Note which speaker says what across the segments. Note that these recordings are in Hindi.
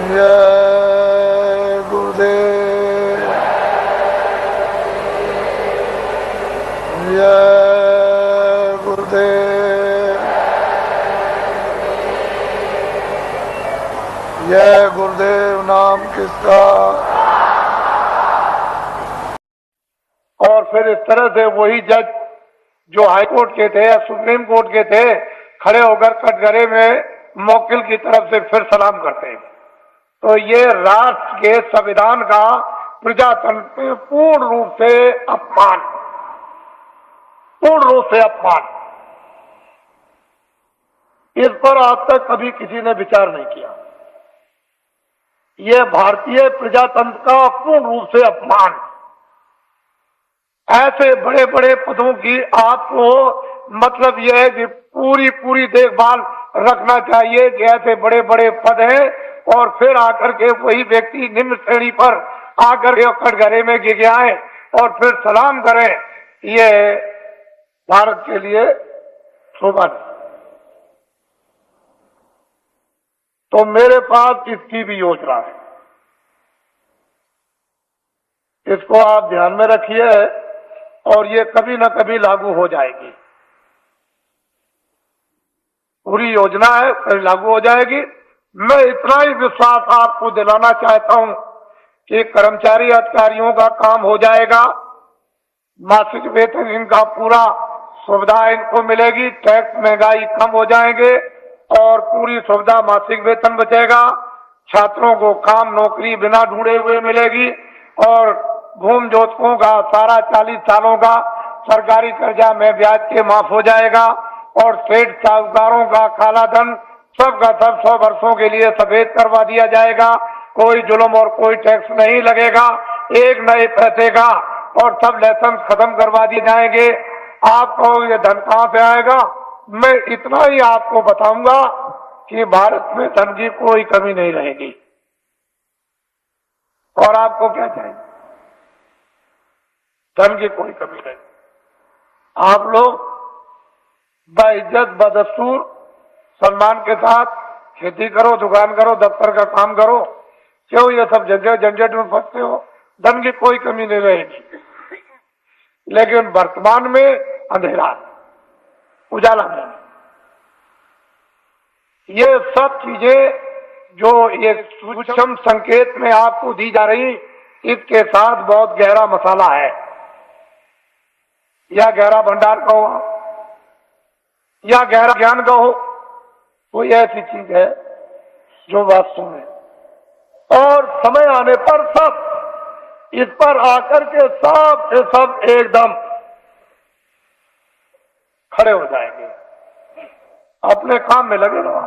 Speaker 1: जय गुरुदेव, जय गुरुदेव, जय गुरुदेव नाम किसका। और फिर इस तरह से वही जज जो हाई कोर्ट के थे या सुप्रीम कोर्ट के थे, खड़े होकर कटघरे में मौकिल की तरफ से फिर सलाम करते हैं। तो ये राष्ट्र के संविधान का प्रजातंत्र में पूर्ण रूप से अपमान, पूर्ण रूप से अपमान। इस पर आज तक कभी किसी ने विचार नहीं किया। ये भारतीय प्रजातंत्र का पूर्ण रूप से अपमान। ऐसे बड़े बड़े पदों की आपको मतलब यह है कि पूरी देखभाल रखना चाहिए कि ऐसे बड़े बड़े पद हैं और फिर आकर के वही व्यक्ति निम्न श्रेणी पर आकर के कटघरे में गिर आए और फिर सलाम करें, ये भारत के लिए शोभा नहीं। तो मेरे पास इसकी भी योजना है, इसको आप ध्यान में रखिए और ये कभी न कभी लागू हो जाएगी। पूरी योजना है, कभी लागू हो जाएगी। मैं इतना ही विश्वास आपको दिलाना चाहता हूं कि कर्मचारी अधिकारियों का काम हो जाएगा, मासिक वेतन इनका पूरा सुविधा इनको मिलेगी, टैक्स महंगाई कम हो जाएंगे और पूरी सुविधा मासिक वेतन बचेगा। छात्रों को काम नौकरी बिना ढूंढे हुए मिलेगी और भूमि जोतकों का सारा 40 सालों का सरकारी कर्जा में ब्याज के माफ हो जाएगा और सेठ साहूकारों का काला धन सबका सब 100 वर्षों के लिए सफेद करवा दिया जाएगा। कोई जुल्म और कोई टैक्स नहीं लगेगा, एक नए पैसे का, और सब लाइसेंस खत्म करवा दिए जाएंगे। आपको ये धन कहां से आएगा? मैं इतना ही आपको बताऊंगा कि भारत में धन की कोई कमी नहीं रहेगी। और आपको क्या चाहिए? धन की कोई कमी नहीं। आप लोग बाइज्जत बदस्तूर सम्मान के साथ खेती करो, दुकान करो, दफ्तर का काम करो। क्यों ये सब झंझट में फंसते हो? धन की कोई कमी नहीं रहेगी। लेकिन वर्तमान में अंधेरा, उजाला नहीं। ये सब चीजें जो ये सूक्ष्म संकेत में आपको दी जा रही, इसके साथ बहुत गहरा मसाला है, या गहरा भंडार कहो या गहरा ज्ञान कहो, कोई ऐसी चीज है जो वास्तव में, और समय आने पर सब इस पर आकर के सब से सब एकदम खड़े हो जाएंगे। अपने काम में लगे रहो।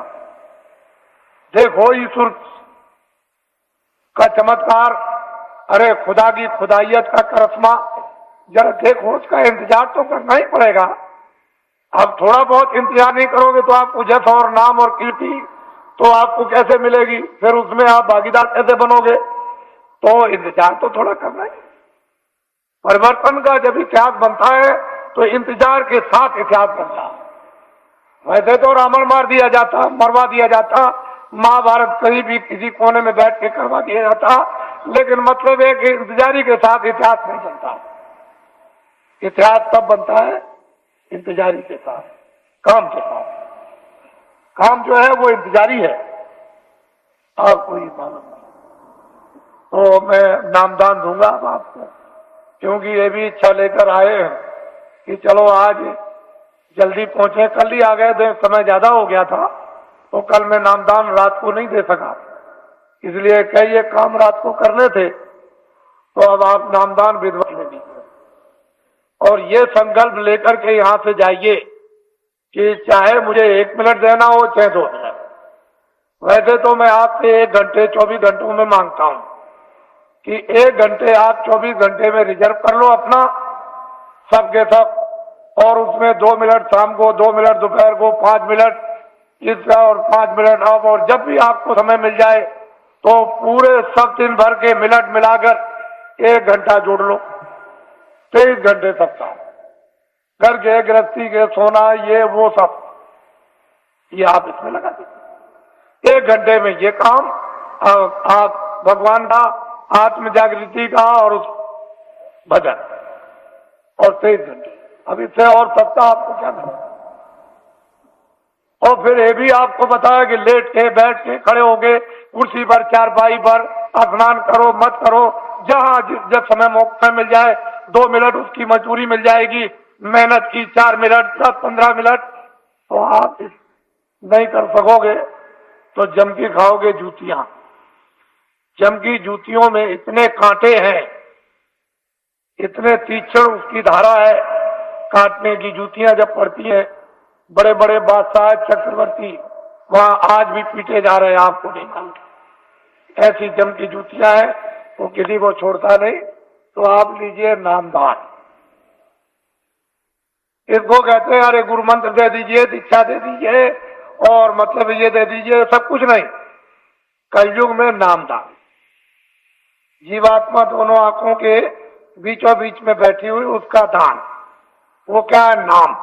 Speaker 1: देखो ईश्वर का चमत्कार, अरे खुदा की खुदाइयत का करिश्मा, जरा देखो, उसका इंतजार तो करना ही पड़ेगा। अब थोड़ा बहुत इंतजार नहीं करोगे तो आपको जस और नाम और कीर्ति तो आपको कैसे मिलेगी? फिर उसमें आप भागीदार कैसे बनोगे? तो इंतजार तो थोड़ा करना ही। परिवर्तन का जब इतिहास बनता है तो इंतजार के साथ इतिहास बनता है। वैसे तो रावण मार दिया जाता, मरवा दिया जाता, महाभारत कहीं भी किसी कोने में बैठ के करवा दिया जाता, लेकिन मतलब है कि इंतजारी के साथ इतिहास नहीं बनता। इतिहास तब बनता है इंतजारी के साथ, काम के साथ। काम जो है वो इंतजारी है, आपको ये मालूम नहीं। तो मैं नामदान दूंगा अब आपको, क्योंकि ये भी इच्छा लेकर आए हैं कि चलो आज जल्दी पहुंचे। कल ही आ गए थे, समय ज्यादा हो गया था, तो कल मैं नामदान रात को नहीं दे सका, इसलिए कई ये काम रात को करने थे। तो अब आप नामदान विधिवत ले लीजिए और ये संकल्प लेकर के यहां से जाइए कि चाहे मुझे 1 मिनट देना हो चाहे 2 मिनट। वैसे तो मैं आपसे 1 घंटे 24 घंटों में मांगता हूं कि 1 घंटे आप 24 घंटे में रिजर्व कर लो अपना, सबके सब, और उसमें 2 मिनट शाम को, 2 मिनट दोपहर को, 5 मिनट इसका और 5 मिनट अब, और जब भी आपको समय मिल जाए तो पूरे सब दिन भर के मिनट मिलाकर 1 घंटा जोड़ लो। 23 घंटे तक का घर के गृहस्थी के सोना ये वो सब ये आप इसमें लगा दीजिए। 1 घंटे में ये काम आप भगवान का आत्म जागृति का और उस भजन और 23 घंटे। अब इससे और सत्ता आपको क्या मिले? और फिर ये भी आपको बताया कि लेट के बैठ के खड़े होके कुर्सी पर चारपाई पर स्नान करो मत करो, जहां जब समय मौका मिल जाए 2 मिनट उसकी मजदूरी मिल जाएगी, मेहनत की 4 मिनट 10-15 मिनट, तो आप नहीं कर सकोगे तो जम की खाओगे जूतियां। जम की जूतियों में इतने कांटे हैं, इतने तीक्ष्ण उसकी धारा है, काटने की जूतियां जब पड़ती हैं, बड़े बड़े बादशाह चक्रवर्ती वहां आज भी पीटे जा रहे हैं, आपको नहीं मालूम। ऐसी जम की जूतियां हैं, वो किसी को छोड़ता नहीं। तो आप लीजिए नामदान, इसको कहते हैं अरे गुरु मंत्र दे दीजिए, दीक्षा दे दीजिए और मतलब ये दे दीजिए, सब कुछ नहीं। कलयुग में नामदान, जीवात्मा दोनों आंखों के बीचों बीच में बैठी हुई उसका दान, वो क्या है? नाम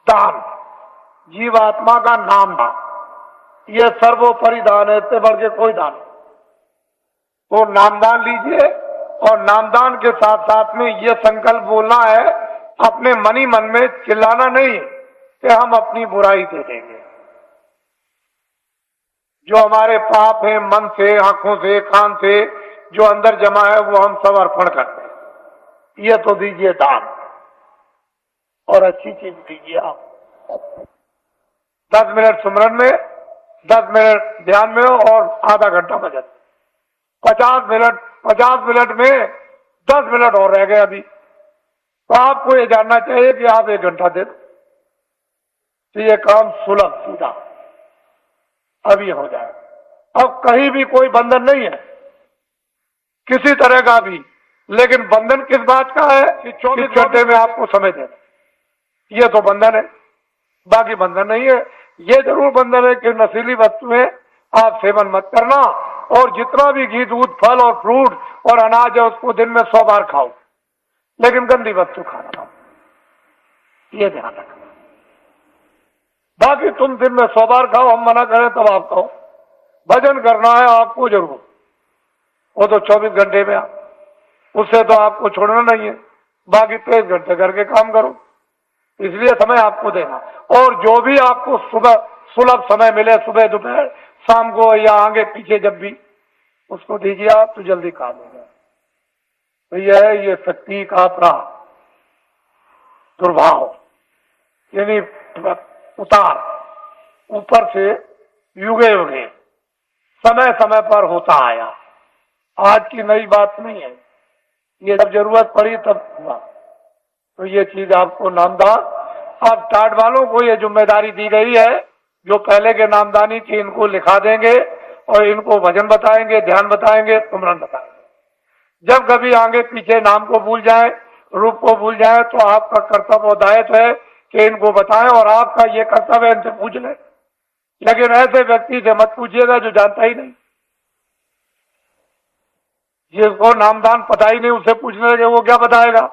Speaker 1: दान, जीवात्मा का नाम दान, ये सर्वोपरि दान है, इससे बढ़ के कोई दान। तो नामदान लीजिए और नामदान के साथ साथ में ये संकल्प बोलना है अपने मन ही मन में, चिल्लाना नहीं कि हम अपनी बुराई दे देंगे। जो हमारे पाप है मन से, आंखों से, कान से जो अंदर जमा है वो हम सब अर्पण करते हैं। ये तो दीजिए दान और अच्छी चीज दीजिए आप। 10 मिनट सुमरन में, 10 मिनट ध्यान में और आधा घंटा भजन। 50 मिनट में 10 मिनट और रह गए अभी, तो आपको ये जानना चाहिए कि आप 1 घंटा दे दो तो ये काम सुलभ सीधा अभी हो जाए। अब कहीं भी कोई बंधन नहीं है किसी तरह का भी, लेकिन बंधन किस बात का है कि 24 घंटे में आपको समय देना, ये तो बंधन है, बाकी बंधन नहीं है। ये जरूर बंधन है कि नशीली वस्तुएं आप सेवन मत करना और जितना भी घी दूध फल और फ्रूट और अनाज है उसको दिन में 100 बार खाओ, लेकिन गंदी वस्तु खाना, ये ध्यान रखना। बाकी तुम दिन में 100 बार खाओ, हम मना करें तब आप खाओ। भजन करना है आपको जरूर, वो तो 24 घंटे में, उससे तो आपको छोड़ना नहीं है। बाकी 23 घंटे करके काम करो, इसलिए समय आपको देना। और जो भी आपको सुबह सुलभ समय मिले, सुबह दोपहर शाम को या आगे पीछे जब भी, उसको दीजिए आप तो जल्दी काम होगा। तो यह है ये शक्ति का अपना दुर्भाव, यानी उतार ऊपर से युगे युगे समय समय पर होता आया, आज की नई बात नहीं है, ये जब जरूरत पड़ी तब हुआ। तो ये चीज आपको नामदान, अब टाट वालों को ये जिम्मेदारी दी गई है, जो पहले के नामदानी थी इनको लिखा देंगे और इनको भजन बताएंगे, ध्यान बताएंगे, सुमरन बताएंगे। जब कभी आगे पीछे नाम को भूल जाए, रूप को भूल जाए, तो आपका कर्तव्य और दायित्व है कि इनको बताएं और आपका ये कर्तव्य है इनसे पूछ लें। लेकिन ऐसे व्यक्ति से मत पूछिएगा जो जानता ही नहीं, जिसको नामदान पता ही नहीं, उससे पूछने लगे वो क्या बताएगा।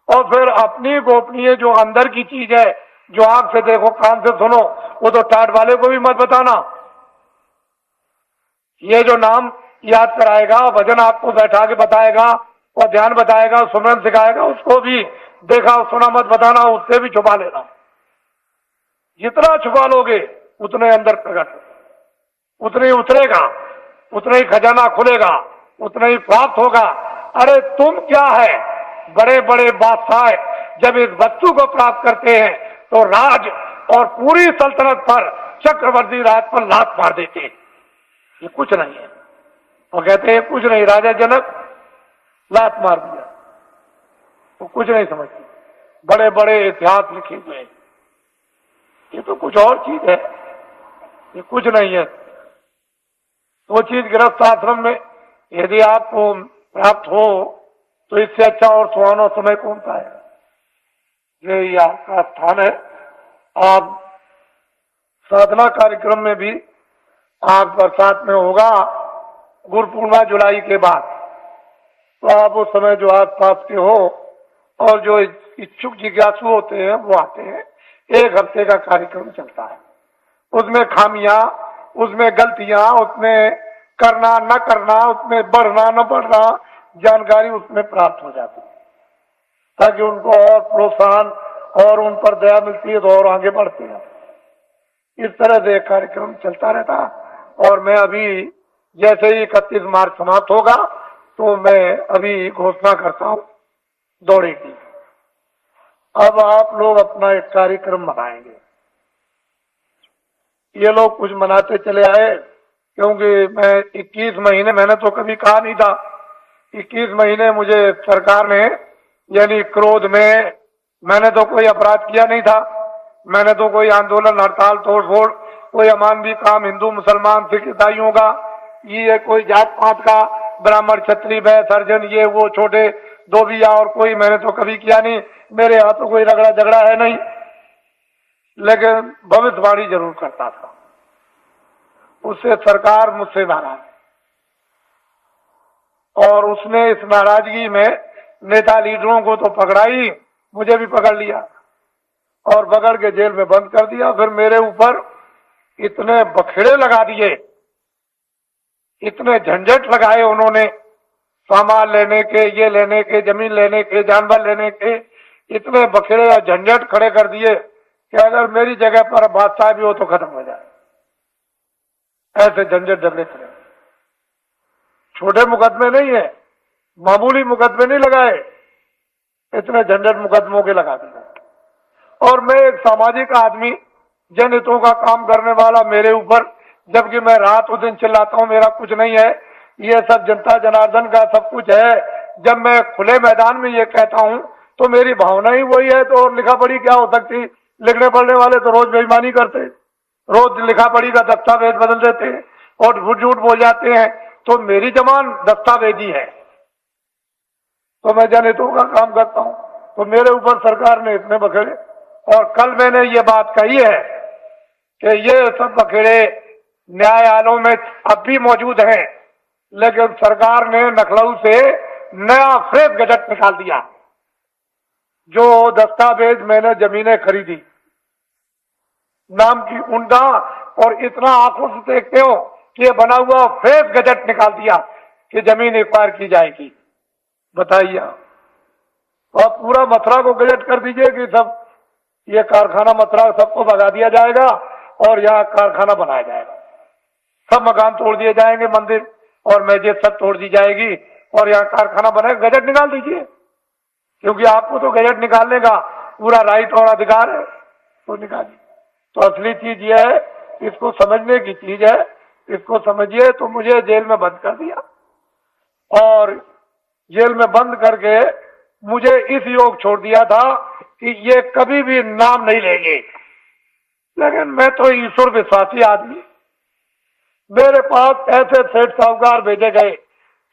Speaker 1: और फिर अपनी गोपनीय जो अंदर की चीज है, जो आंख से देखो कान से सुनो, वो तो टाट वाले को भी मत बताना। ये जो नाम याद कराएगा, भजन आपको बैठा के बताएगा और ध्यान बताएगा, सुमरन सिखाएगा, उसको भी देखा सुना मत बताना, उससे भी छुपा लेना। जितना छुपा लोगे उतने अंदर प्रकट, उतने ही उतरेगा, उतना ही खजाना खुलेगा, उतना ही प्राप्त होगा। अरे तुम क्या है, बड़े बड़े बादशाह जब इस वस्तु को प्राप्त करते हैं तो राज और पूरी सल्तनत पर, चक्रवर्ती राज पर लात मार देते हैं। ये कुछ नहीं है, और कहते हैं कुछ नहीं, राजा जनक लात मार दिया, वो कुछ नहीं समझते। बड़े बड़े इतिहास लिखे हुए, ये तो कुछ और चीज है, ये कुछ नहीं है। वो चीज गृहस्थ आश्रम में यदि आपको प्राप्त हो तो इससे अच्छा और सुहाना समय कौन सा है। ये आपका स्थान है, आप साधना कार्यक्रम में भी आप बरसात में होगा, गुरु पूर्णिमा जुलाई के बाद, तो आप उस समय जो आस पास के हो और जो इच्छुक जिज्ञासु होते हैं वो आते हैं। 1 हफ्ते का कार्यक्रम चलता है, उसमें खामियां, उसमें गलतियां, उसमें करना न करना, उसमें बढ़ना न बढ़ना, जानकारी उसमें प्राप्त हो जाती है, ताकि उनको और प्रोत्साहन और उन पर दया मिलती है तो और आगे बढ़ते हैं। इस तरह से कार्यक्रम चलता रहता। और मैं अभी जैसे ही 31 मार्च समाप्त होगा तो मैं अभी घोषणा करता हूं दौरे की। अब आप लोग अपना एक कार्यक्रम मनाएंगे। ये लोग कुछ मनाते चले आए, क्योंकि मैं 21 महीने, मैंने तो कभी कहा नहीं था, 21 महीने मुझे सरकार ने, यानी क्रोध में, मैंने तो कोई अपराध किया नहीं था, मैंने तो कोई आंदोलन, हड़ताल, तोड़फोड़, कोई अमानवीय काम हिंदू मुसलमान सिख ईसाइयों का, ये कोई जात पात का, ब्राह्मण क्षत्रिय वैश्य हरिजन, ये वो छोटे धोबिया और कोई, मैंने तो कभी किया नहीं। मेरे यहाँ तो कोई रगड़ा झगड़ा है नहीं, लेकिन भविष्यवाणी जरूर करता था। उससे सरकार मुझसे नाराज, और उसने इस नाराजगी में नेता लीडरों को तो पकड़ा ही, मुझे भी पकड़ लिया और पकड़ के जेल में बंद कर दिया। फिर मेरे ऊपर इतने बखेड़े लगा दिए, इतने झंझट लगाए उन्होंने, सामान लेने के, ये लेने के, जमीन लेने के, जानवर लेने के, इतने बखेड़े और झंझट खड़े कर दिए कि अगर मेरी जगह पर बादशाह भी हो तो खत्म हो जाए। ऐसे झंझट झगड़े खड़े, छोटे मुकदमे नहीं है, मामूली मुकदमे नहीं लगाए, इतने झंझट मुकदमों के लगा दिए। और मैं एक सामाजिक आदमी, जनहितों का काम करने वाला, मेरे ऊपर, जबकि मैं रात दिन चिल्लाता हूं मेरा कुछ नहीं है, ये सब जनता जनार्दन का सब कुछ है। जब मैं खुले मैदान में ये कहता हूं तो मेरी भावना ही वही है, तो और लिखा पढ़ी क्या हो सकती। लिखने पढ़ने वाले तो रोज बेईमानी करते, रोज लिखा पढ़ी का दस्तावेज बदल देते हैं और झूठ झूठ बोल जाते हैं। तो मेरी जबान दस्तावेजी है, तो मैं जनहितों का काम करता हूं, तो मेरे ऊपर सरकार ने इतने बखेड़े। और कल मैंने ये बात कही है कि ये सब बखेड़े न्यायालयों में अब भी मौजूद हैं, लेकिन सरकार ने लखनऊ से नया फ्रेश गजट निकाल दिया। जो दस्तावेज मैंने जमीनें खरीदी नाम की उनका, और इतना आंखों से देखते हो कि ये बना हुआ फ्रेश गजट निकाल दिया कि जमीन एक्वायर की जाएगी। बताइए, आप पूरा मथुरा को गजट कर दीजिए कि सब ये कारखाना मथुरा सबको भगा दिया जाएगा और यहाँ कारखाना बनाया जाएगा, सब मकान तोड़ दिए जाएंगे, मंदिर और मस्जिद सब तोड़ दी जाएगी और यहाँ कारखाना बनाएगा। गजट निकाल दीजिए, क्योंकि आपको तो गजट निकालने का पूरा राइट और अधिकार है, तो निकालिए। तो असली चीज ये है, इसको समझने की चीज है, इसको समझिए। तो मुझे जेल में बंद कर दिया और जेल में बंद करके मुझे इस योग छोड़ दिया था कि ये कभी भी नाम नहीं लेंगे। लेकिन मैं तो ईश्वर विश्वासी आदमी, मेरे पास ऐसे सेठ साहूकार भेजे गए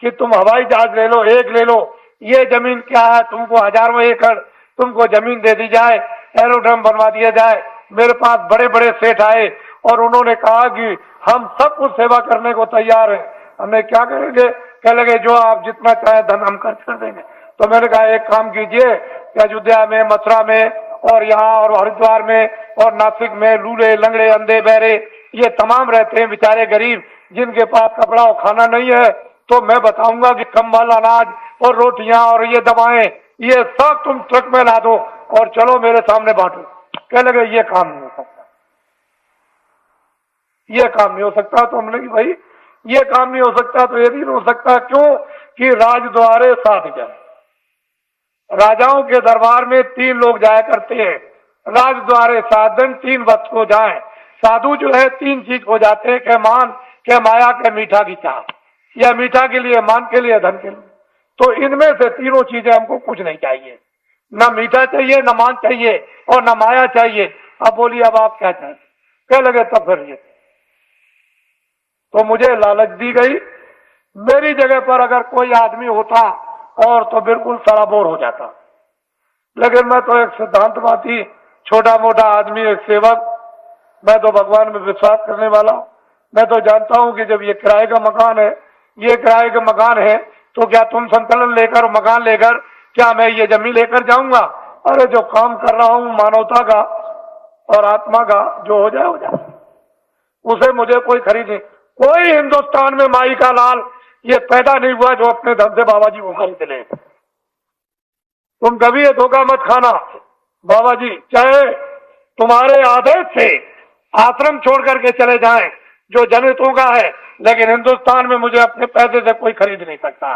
Speaker 1: कि तुम हवाई जहाज ले लो, एक ले लो, ये जमीन क्या है, तुमको हजारों एकड़ तुमको जमीन दे दी जाए, एरोड्रम बनवा दिया जाए। मेरे पास बड़े बड़े सेठ आए और उन्होंने कहा कि हम सब कुछ सेवा करने को तैयार हैं, हमें क्या करेंगे, कह लगे जो आप जितना चाहे धन हम खर्च कर देंगे। तो मैंने कहा एक काम कीजिए कि अयोध्या में, मथुरा में और यहाँ और हरिद्वार में और नासिक में लूले लंगड़े अंधे बहरे ये तमाम रहते हैं बेचारे गरीब, जिनके पास कपड़ा और खाना नहीं है, तो मैं बताऊंगा कि कंबल, अनाज और रोटियां और ये दवाएं ये सब तुम ट्रक में ला दो और चलो मेरे सामने बांटो। कह लगे ये काम नहीं हो सकता, ये काम नहीं हो सकता। तो हमने कि भाई ये काम नहीं हो सकता तो ये नहीं हो सकता, क्यों कि राजद्वारे 7 जन, राजाओं के दरबार में 3 लोग जाया करते हैं, राजद्वारे 7 जन 3 वक्त को जाए। साधु जो है 3 चीज हो जाते हैं, के मान, के माया, के मीठा की चाह, या मीठा के लिए, मान के लिए, धन के लिए। तो इनमें से तीनों चीजें हमको कुछ नहीं चाहिए, ना मीठा चाहिए, ना मान चाहिए और ना माया चाहिए। अब बोलिए अब आप क्या चाहते? कह लगे तब फिर ये, तो मुझे लालच दी गई। मेरी जगह पर अगर कोई आदमी होता और तो बिल्कुल सराबोर हो जाता, लेकिन मैं तो एक सिद्धांतवादी, छोटा मोटा आदमी, एक सेवक, मैं तो भगवान में विश्वास करने वाला। मैं तो जानता हूं कि जब ये किराए का मकान है, ये किराए का मकान है, तो क्या तुम संकलन लेकर, मकान लेकर, क्या मैं ये जमीन लेकर जाऊंगा? अरे जो काम कर रहा हूं मानवता का और आत्मा का, जो हो जाए हो जाए, उसे मुझे कोई खरीद नहीं। कोई हिंदुस्तान में माई का लाल ये पैदा नहीं हुआ जो अपने धन से बाबा जी को खरीद ले। तुम कभी ये धोखा मत खाना बाबा जी, चाहे तुम्हारे आदेश से आश्रम छोड़ करके चले जाएं जो जनहितों का है, लेकिन हिंदुस्तान में मुझे अपने पैसे से कोई खरीद नहीं सकता।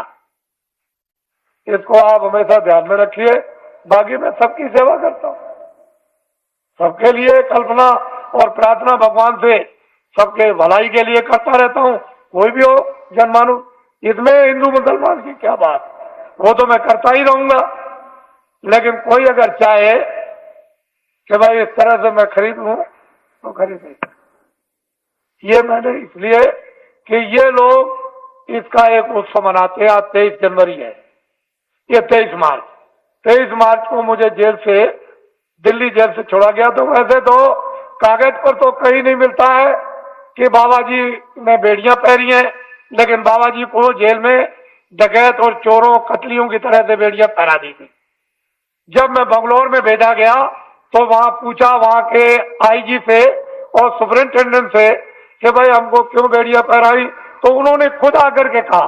Speaker 1: इसको आप हमेशा ध्यान में रखिए। बाकी मैं सबकी सेवा करता हूं, सबके लिए कल्पना और प्रार्थना भगवान से सबके भलाई के लिए करता रहता हूं। कोई भी हो जनमानुष, इसमें हिंदू मुसलमान की क्या बात, वो तो मैं करता ही रहूंगा। लेकिन कोई अगर चाहे कि भाई इस तरह से मैं खरीद लूं तो खरीद नहीं सकता। ये मैंने इसलिए कि ये लोग इसका एक उत्सव मनाते हैं। आज 23 जनवरी है, ये 23 मार्च को मुझे जेल से, दिल्ली जेल से छोड़ा गया। तो वैसे तो कागज पर तो कहीं नहीं मिलता है कि बाबा जी ने बेड़ियां पहनी हैं, लेकिन बाबा जी को जेल में डकैत और चोरों कतलियों की तरह से बेड़ियां पहना दी थी। जब मैं बंगलौर में भेजा गया तो वहां पूछा वहां के आईजी से और सुपरिंटेंडेंट से कि भाई हमको क्यों बेड़ियां पहनाई, तो उन्होंने खुद आकर के कहा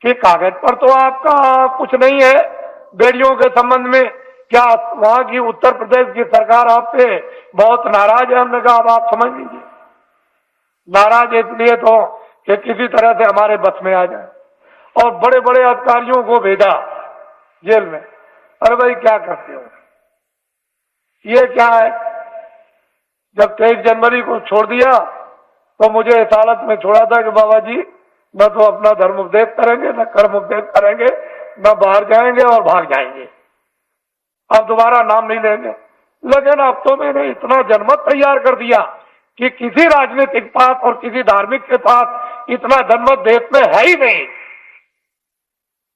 Speaker 1: कि कागज पर तो आपका कुछ नहीं है बेड़ियों के संबंध में, क्या वहां की उत्तर प्रदेश की सरकार आपसे बहुत नाराज है? हमने कहा अब आप समझ लीजिए, नाराज इसलिए तो कि किसी तरह से हमारे बस में आ जाए। और बड़े बड़े अधिकारियों को भेजा जेल में। अरे भाई क्या करते हो, ये क्या है? जब 23 जनवरी को छोड़ दिया तो मुझे इस हालत में छोड़ा था कि बाबा जी न तो अपना धर्म उपदेश करेंगे, न कर्म उपदेश करेंगे, न बाहर जाएंगे और भाग जाएंगे, अब दोबारा नाम नहीं लेंगे। लेकिन अब तो मैंने इतना जनमत तैयार कर दिया कि किसी राजनीतिक पास और किसी धार्मिक के पास इतना जनमत देश में है ही नहीं,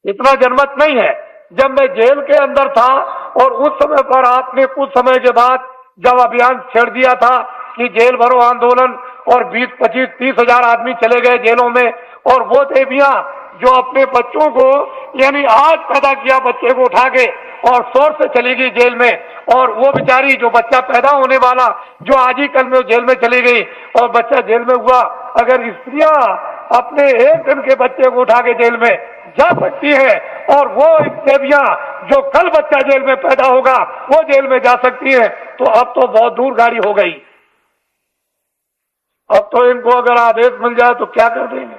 Speaker 1: इतना जनमत नहीं है। जब मैं जेल के अंदर था और उस समय पर आपने कुछ समय के बाद जब अभियान छेड़ दिया था कि जेल भरो आंदोलन, और 20, 25, 30 हजार आदमी चले गए जेलों में, और वो देवियां जो अपने बच्चों को, यानी आज पैदा किया बच्चे को उठा के और शोर से चली गई जेल में, और वो बेचारी जो बच्चा पैदा होने वाला जो आज ही कल में जेल में चली गई और बच्चा जेल में हुआ। अगर स्त्रियां अपने एक दिन के बच्चे को उठा के जेल में जा सकती है और वो देवियां जो कल बच्चा जेल में पैदा होगा वो जेल में जा सकती है, तो अब तो बहुत दूर गाड़ी हो गई। अब तो इनको अगर आदेश मिल जाए तो क्या कर देंगे,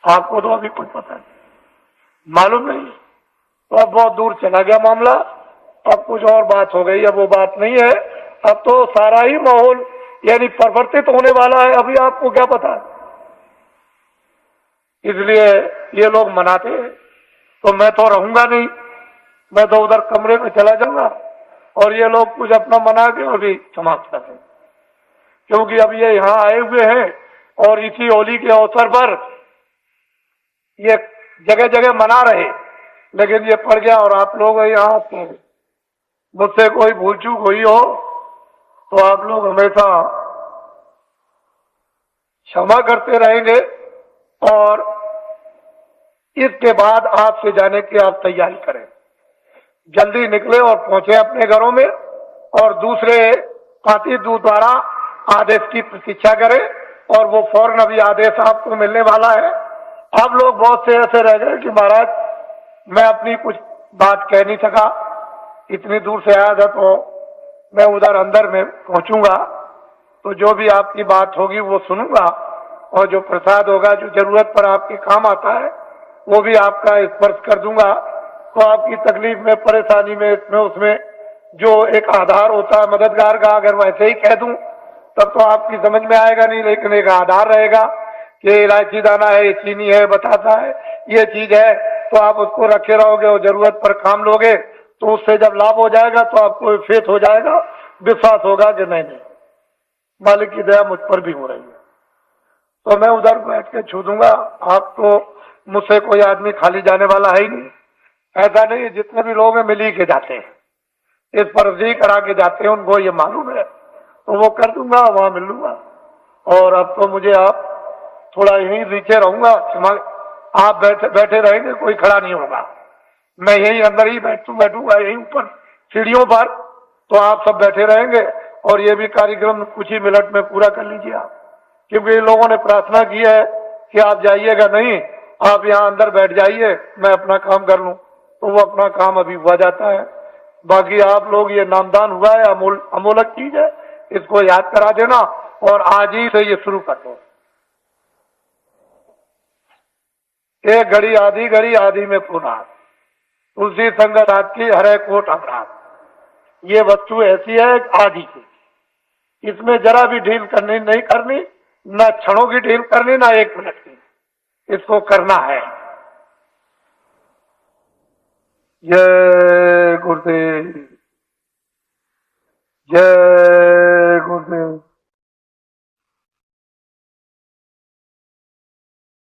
Speaker 1: आपको तो अभी कुछ पता नहीं, मालूम नहीं। तो अब बहुत दूर चला गया मामला, अब कुछ और बात हो गई। अब वो बात नहीं है, अब तो सारा ही माहौल यानी परिवर्तित होने वाला है, अभी आपको क्या पता है। इसलिए ये लोग मनाते हैं तो मैं तो रहूंगा नहीं, मैं तो उधर कमरे में चला जाऊंगा और ये लोग कुछ अपना मना के और भी समाप्त कर दें, क्योंकि अब ये यहाँ आए हुए हैं और इसी होली के अवसर पर ये जगह जगह मना रहे, लेकिन ये पड़ गया और आप लोग यहाँ आते हैं। मुझसे कोई भूल चूक हुई हो तो आप लोग हमेशा क्षमा करते रहेंगे, और इसके बाद आपसे जाने की आप तैयारी करें, जल्दी निकले और पहुंचे अपने घरों में, और दूसरे पार्टी दूत द्वारा आदेश की प्रतीक्षा करें, और वो फौरन अभी आदेश आपको मिलने वाला है। आप लोग बहुत से ऐसे रह गए कि महाराज मैं अपनी कुछ बात कह नहीं सका, इतनी दूर से आया था, तो मैं उधर अंदर में पहुंचूंगा तो जो भी आपकी बात होगी वो सुनूंगा, और जो प्रसाद होगा जो जरूरत पर आपके काम आता है वो भी आपका स्पर्श कर दूंगा। तो आपकी तकलीफ में, परेशानी में, इसमें उसमें जो एक आधार होता है मददगार का, अगर वैसे ही कह दूं तब तो आपकी समझ में आएगा नहीं, लेकिन एक आधार रहेगा कि इलायची दाना है, ये चीनी है, बतासा है, ये चीज है, तो आप उसको रखे रहोगे और जरूरत पर काम लोगे, तो उससे जब लाभ हो जाएगा तो आपको फेथ हो जाएगा, विश्वास होगा कि नहीं नहीं मालिक की दया मुझ पर भी हो रही है। तो मैं उधर बैठ के छू दूंगा। आप तो मुझसे कोई आदमी खाली जाने वाला है ही नहीं, ऐसा नहीं, जितने भी लोग हैं मिल ही के जाते हैं, इस पर जी करा के जाते हैं, उनको ये मालूम है, तो वो कर दूंगा, वहां मिल लूंगा। और अब तो मुझे आप थोड़ा यहीं नीचे रहूंगा, आप बैठे रहेंगे, कोई खड़ा नहीं होगा, मैं यहीं अंदर ही बैठूंगा यहीं ऊपर सीढ़ियों पर, तो आप सब बैठे रहेंगे और ये भी कार्यक्रम कुछ ही मिनट में पूरा कर लीजिए आप। क्योंकि लोगों ने प्रार्थना की है कि आप जाइएगा नहीं, आप यहाँ अंदर बैठ जाइए, मैं अपना काम कर लूं, तो वो अपना काम अभी हुआ जाता है। बाकी आप लोग, ये नामदान हुआ है, अमोलक चीज है, इसको याद करा देना और आज ही से ये शुरू कर दो। एक घड़ी आधी में पुनाद, तुलसी संगत आपकी हरे कोट अपराध। ये वस्तु ऐसी है आदि की, इसमें जरा भी ढील करनी नहीं करनी, ना क्षणों की ढील करनी, ना एक मिनट की, इसको करना है। जय गुरुदेव, जय